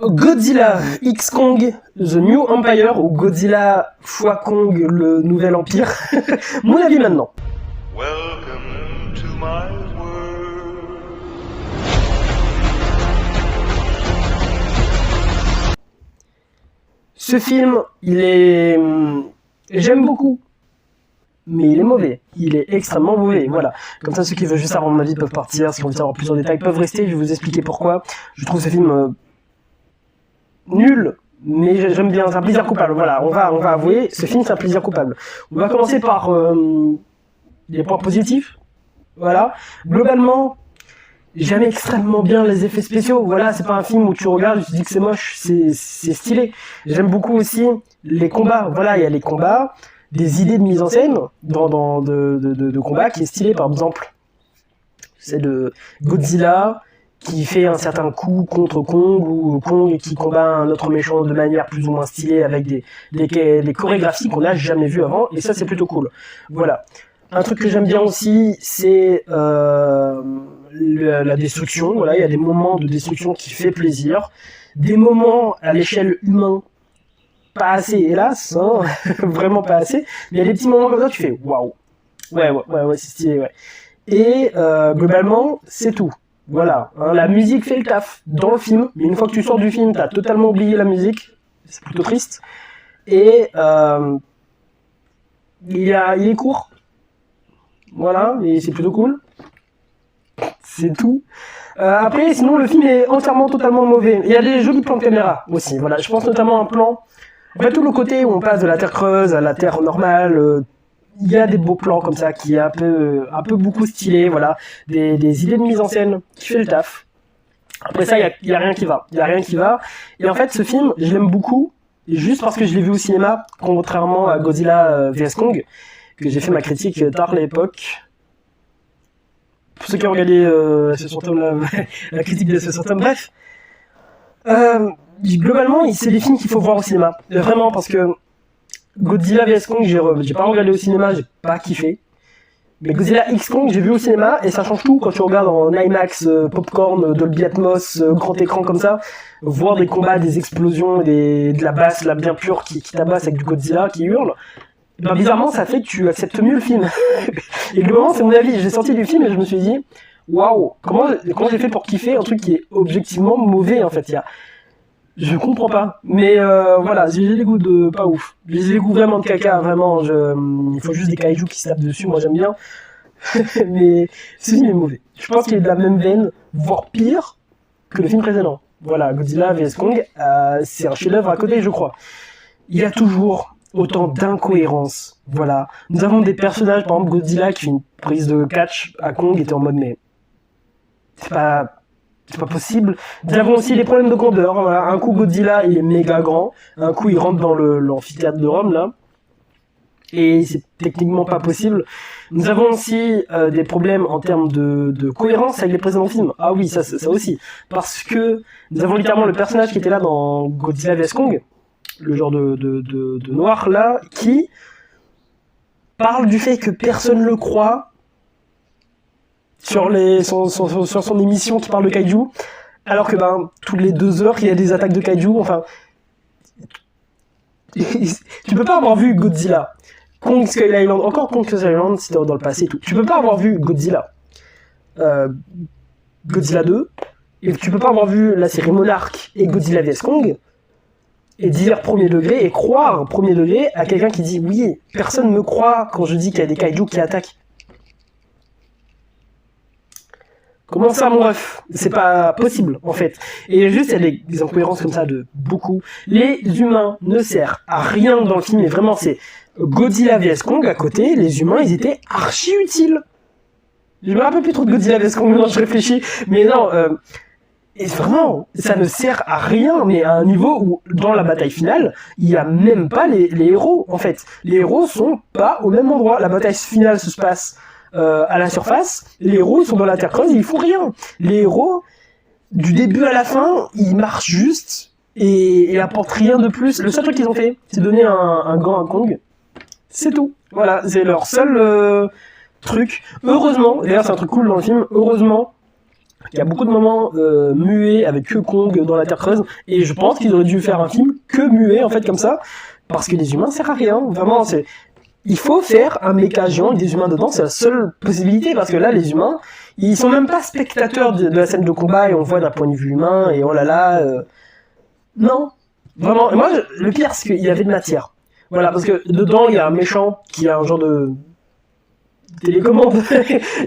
Godzilla X Kong The New Empire ou Godzilla x Kong le nouvel empire. Mon avis maintenant. Welcome to my world. Ce film, j'aime beaucoup. Mais il est mauvais. Il est extrêmement mauvais, voilà. Comme ça, ceux qui veulent juste avoir mon avis peuvent partir. Ceux qui ont envie d'avoir plus en détail peuvent rester. Je vais vous expliquer pourquoi. Je trouve ce film nul, mais j'aime bien. C'est un plaisir coupable. Voilà, on va avouer, ce film c'est un plaisir coupable. On va commencer par les points positifs. Voilà. Globalement, j'aime extrêmement bien les effets spéciaux. Voilà, c'est pas un film où tu regardes et tu te dis que c'est moche, c'est stylé. J'aime beaucoup aussi les combats. Voilà, il y a les combats, des idées de mise en scène de combats qui est stylé. Par exemple, c'est de Godzilla qui fait un certain coup contre Kong, ou Kong qui combat un autre méchant de manière plus ou moins stylée avec des chorégraphies qu'on n'a jamais vues avant, et ça c'est plutôt cool. Voilà. Un truc que j'aime bien aussi, c'est la destruction. Voilà, il y a des moments de destruction qui fait plaisir, des moments à l'échelle humaine, pas assez hélas, hein, vraiment pas assez, mais il y a des petits moments comme ça, tu fais waouh, ouais, c'est stylé, ouais. Et globalement, c'est tout. Voilà, hein, la musique fait le taf dans le film, mais une fois que tu sors du film, t'as totalement oublié la musique, c'est plutôt triste. Et il est court, voilà, et c'est plutôt cool. C'est tout. Après, sinon, le film est entièrement, totalement mauvais. Il y a des jolis plans de caméra aussi, voilà. Je pense notamment à un plan, en fait, tout le côté où on passe de la terre creuse à la terre normale, il y a des beaux plans comme ça qui est un peu beaucoup stylé, voilà, des idées de mise en scène qui fait le taf. Après ça, il y a rien qui va, Et en fait, ce film, je l'aime beaucoup juste parce que je l'ai vu au cinéma, contrairement à Godzilla vs Kong, que j'ai fait ma critique tard à l'époque. Pour ceux qui ont regardé la critique de ce certain, bref. Globalement, c'est des films qu'il faut voir au cinéma, vraiment, parce que Godzilla vs Kong, j'ai pas regardé au cinéma, j'ai pas kiffé. Mais Godzilla X Kong, j'ai vu au cinéma, et ça change tout quand tu regardes en IMAX, popcorn, Dolby Atmos, grand écran comme ça, voir des combats, des explosions, de la basse là bien pure qui tabasse avec du Godzilla qui hurle. Ben, bizarrement, ça fait que tu acceptes mieux le film. Et globalement, c'est mon avis. J'ai sorti du film et je me suis dit, waouh, comment j'ai fait pour kiffer un truc qui est objectivement mauvais en fait. Je comprends pas, mais voilà, j'ai des goûts de pas ouf. J'ai des goûts vraiment de caca, vraiment. Il faut juste des kaiju qui se tapent dessus, moi j'aime bien. Mais ce film est mauvais. Je pense qu'il est de la même veine, voire pire que le film précédent. Voilà, Godzilla vs Kong, c'est un chef-d'œuvre à côté, je crois. Il y a toujours autant d'incohérences. Voilà, nous avons des personnages, par exemple Godzilla qui fait une prise de catch à Kong, était en mode mais c'est pas possible. Nous avons aussi des problèmes de grandeur. Voilà. Un coup Godzilla il est méga grand, un coup il rentre dans l'amphithéâtre de Rome là, et c'est techniquement pas possible. Nous avons aussi des problèmes en termes de cohérence avec les précédents films. Ah oui, ça aussi, parce que nous avons littéralement le personnage qui était là dans Godzilla vs Kong, le genre de noir là, qui parle du fait que personne le croit sur son émission qui parle de kaiju, alors que toutes les 2 heures il y a des attaques de kaiju. Enfin, tu peux pas avoir vu Godzilla, Kong Skull Island, encore Kong Skull Island c'était dans le passé et tout. Tu peux pas avoir vu Godzilla, Godzilla 2, et tu peux pas avoir vu la série Monarch et Godzilla vs Kong et dire premier degré et croire premier degré à quelqu'un qui dit oui, personne me croit quand je dis qu'il y a des kaiju qui attaquent. Comment ça, mon ref? C'est pas possible, en fait. Et juste, il y a des incohérences comme ça de beaucoup. Les humains ne servent à rien dans le film, mais vraiment, c'est Godzilla vs Kong à côté, les humains, ils étaient archi utiles. Je me rappelle plus trop de Godzilla vs Kong, maintenant je réfléchis, mais non, et vraiment, ça ne sert à rien, mais à un niveau où, dans la bataille finale, il n'y a même pas les héros, en fait. Les héros sont pas au même endroit. La bataille finale se passe à la surface, les héros ils sont dans la terre creuse et ils font rien. Les héros, du début à la fin, ils marchent juste et apportent rien de plus. Le seul truc qu'ils ont fait, c'est donner un gant à Kong. C'est tout. Voilà, c'est leur seul truc. Heureusement, d'ailleurs c'est un truc cool dans le film, heureusement, Il y a beaucoup de moments muets avec que Kong dans la Terre creuse, et je pense qu'ils auraient dû faire un film que muet, en fait, comme ça, parce que les humains, ça sert à rien. Vraiment, il faut faire un méca géant avec des humains dedans, c'est la seule possibilité, parce que là, les humains, ils sont même pas spectateurs de la scène de combat, et on voit d'un point de vue humain, et oh là là... Non, vraiment. Et moi, le pire, c'est qu'il y avait de matière. Voilà, parce que dedans, il y a un méchant qui a un genre de télécommande,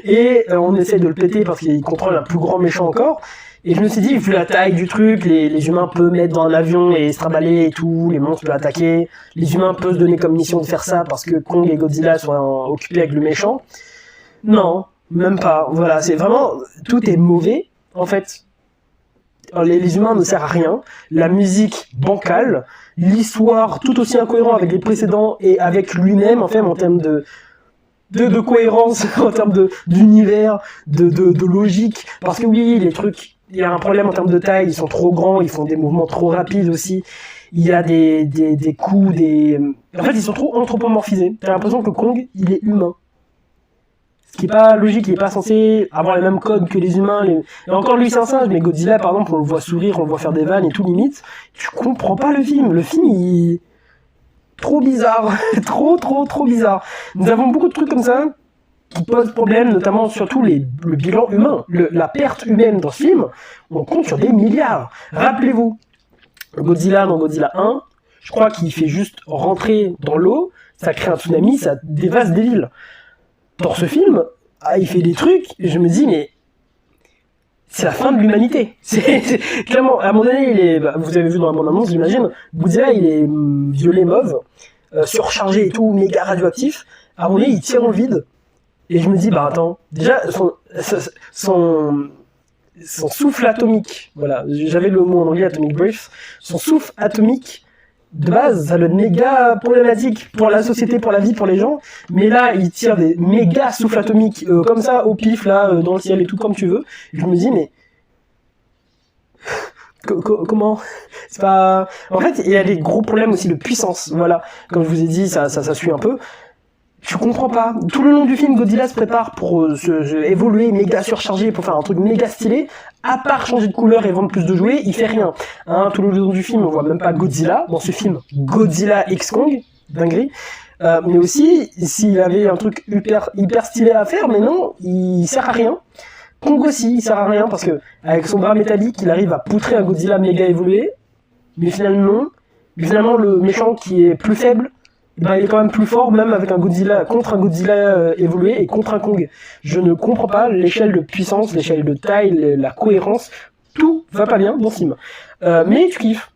et on essaie de le péter parce qu'il contrôle un plus grand méchant encore. Et je me suis dit, vu la taille du truc, les humains peuvent mettre dans un avion et se trimballer et tout, les monstres peuvent attaquer, les humains peuvent se donner comme mission de faire ça parce que Kong et Godzilla sont occupés avec le méchant. Non, même pas. Voilà, c'est vraiment... Tout est mauvais, en fait. Les humains ne servent à rien, la musique bancale, l'histoire tout aussi incohérente avec les précédents et avec lui-même, en fait, en termes de cohérence, en termes d'univers, de logique, parce que oui, les trucs, il y a un problème en termes de taille, ils sont trop grands, ils font des mouvements trop rapides aussi, il y a des coups, en fait, ils sont trop anthropomorphisés, t'as l'impression que Kong, il est humain. Ce qui est pas logique, il est pas censé avoir les mêmes codes que les humains. Et encore lui c'est un singe, mais Godzilla par exemple on le voit sourire, on le voit faire des vannes et tout limite. Tu comprends pas le film. Le film il... Trop bizarre. trop bizarre. Nous avons beaucoup de trucs comme ça qui posent problème, notamment surtout le bilan humain. La perte humaine dans ce film, on compte sur des milliards. Rappelez-vous, Godzilla dans Godzilla 1, je crois qu'il fait juste rentrer dans l'eau, ça crée un tsunami, ça dévaste des villes. Dans ce film, il fait des trucs, et je me dis, mais c'est la fin de l'humanité. C'est clairement, à un moment donné, vous avez vu dans la bande-annonce, j'imagine, Godzilla, il est violet mauve, surchargé et tout, méga radioactif. À un moment donné, il tire dans le vide, et je me dis, bah attends, déjà, son souffle atomique, voilà, j'avais le mot en anglais, atomic breath, son souffle atomique, de base, ça doit être méga problématique pour la société, pour la vie, pour les gens. Mais là, il tire des méga souffles atomiques comme ça, au pif, là, dans le ciel et tout, comme tu veux. Et je me dis, mais... Comment? C'est pas... En fait, il y a des gros problèmes aussi de puissance, voilà. Comme je vous ai dit, ça suit un peu. Je comprends pas. Tout le long du film, Godzilla se prépare pour évoluer méga surchargé, pour faire un truc méga stylé. À part changer de couleur et vendre plus de jouets, il fait rien. Hein, tout le long du film, on voit même pas Godzilla. Dans ce film, Godzilla X Kong, dinguerie. Mais aussi, s'il avait un truc hyper stylé à faire, mais non, il sert à rien. Kong aussi, il sert à rien parce que avec son bras métallique, il arrive à poutrer un Godzilla méga évolué. Mais finalement, non. Mais finalement, le méchant qui est plus faible, ben, il est quand même plus fort, même avec un Godzilla, contre un Godzilla évolué et contre un Kong. Je ne comprends pas l'échelle de puissance, l'échelle de taille, la cohérence, tout va pas bien dans ce film. Mais tu kiffes.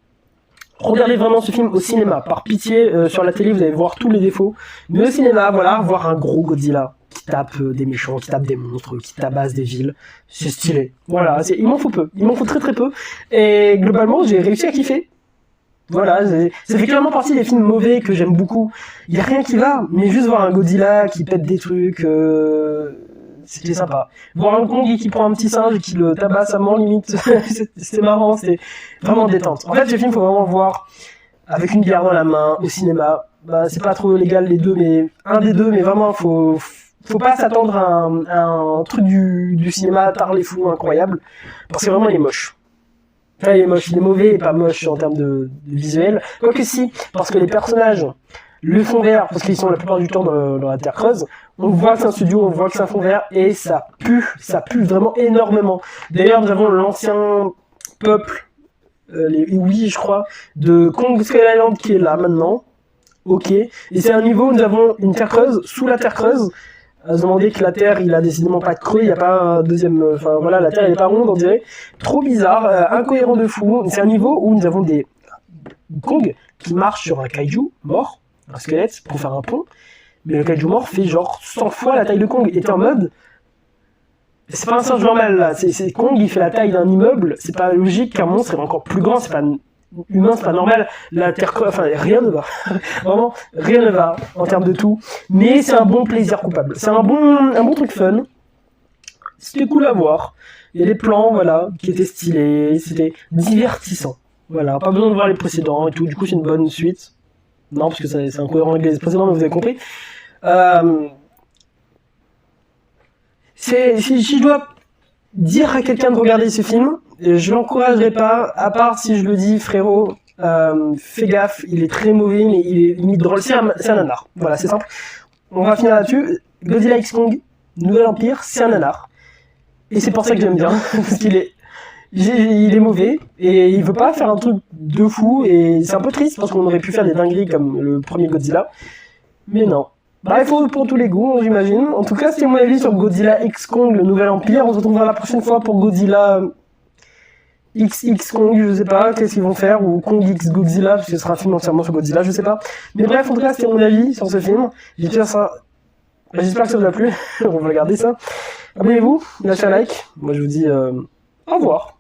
Regardez vraiment ce film au cinéma, par pitié, sur la télé vous allez voir tous les défauts, mais au cinéma, voilà, voir un gros Godzilla qui tape des méchants, qui tape des monstres, qui tabasse des villes, c'est stylé. Voilà, il m'en faut peu, il m'en faut très peu, et globalement j'ai réussi à kiffer. Voilà, ça fait clairement partie des films mauvais que j'aime beaucoup. Il y a rien qui va, mais juste voir un Godzilla qui pète des trucs, c'était sympa. Voir un Kong qui prend un petit singe et qui le tabasse à mort limite, c'était marrant, c'était vraiment détente. En fait, ce film, faut vraiment le voir avec une bière dans la main, au cinéma. Bah, c'est pas trop légal les deux, mais un des deux, mais vraiment, faut pas s'attendre à un truc du cinéma tard les fous incroyable, parce que vraiment il est moche. Enfin, il est moche, il est mauvais et pas moche en termes de visuel. Quoique si, parce que les personnages, le fond vert, parce qu'ils sont la plupart du temps dans la Terre creuse, on voit que c'est un studio, on voit que c'est un fond vert, et ça pue vraiment énormément. D'ailleurs, nous avons l'ancien peuple, les Iwi, je crois, de Kong Skull Island qui est là maintenant. Ok. Et c'est un niveau où nous avons une Terre creuse, sous la Terre creuse, à se demander que la Terre, il a décidément pas de creux, il n'y a pas un deuxième... Enfin voilà, la Terre, elle est pas ronde, on dirait. Trop bizarre, incohérent de fou. C'est un niveau où nous avons des Kong qui marchent sur un kaiju mort, un squelette, pour faire un pont. Mais le kaiju mort fait genre 100 fois la taille de Kong. Et t'es en mode... C'est pas un singe normal, là. C'est Kong, il fait la taille d'un immeuble. C'est pas logique qu'un monstre est encore plus grand, c'est pas... humain, c'est pas normal, la Terre creuse, enfin rien ne va, vraiment rien ne va en termes de tout, mais c'est un bon plaisir coupable, c'est un bon truc fun, c'était cool à voir, il y a des plans, voilà, qui étaient stylés, c'était divertissant, voilà, pas besoin de voir les précédents et tout, du coup c'est une bonne suite, non parce que c'est incohérent avec les précédents, mais vous avez compris, si je dois dire à quelqu'un de regarder ce film, je l'encouragerai pas, à part si je le dis, frérot, fais gaffe, il est très mauvais, mais il est limite drôle, c'est un nanar. Voilà, c'est simple. On va finir là-dessus. Godzilla X Kong, Nouvel Empire, c'est un nanar. Et c'est pour ça que j'aime bien, parce qu'il est... il est mauvais, et il veut pas faire un truc de fou, et c'est un peu triste, parce qu'on aurait pu faire des dingueries comme le premier Godzilla. Mais non. Bah, il faut pour tous les goûts, j'imagine. En tout cas, c'était mon avis sur Godzilla X Kong, le Nouvel Empire. On se retrouvera la prochaine fois pour Godzilla XX Kong, je sais pas, qu'est-ce qu'ils vont faire, ou Kong X Godzilla, parce que ce sera un film entièrement sur Godzilla, je sais pas. Mais bref, en tout cas, c'était mon avis sur ce film. J'espère que ça vous a plu. On va regarder ça. Abonnez-vous, lâchez un like. Moi, je vous dis au revoir.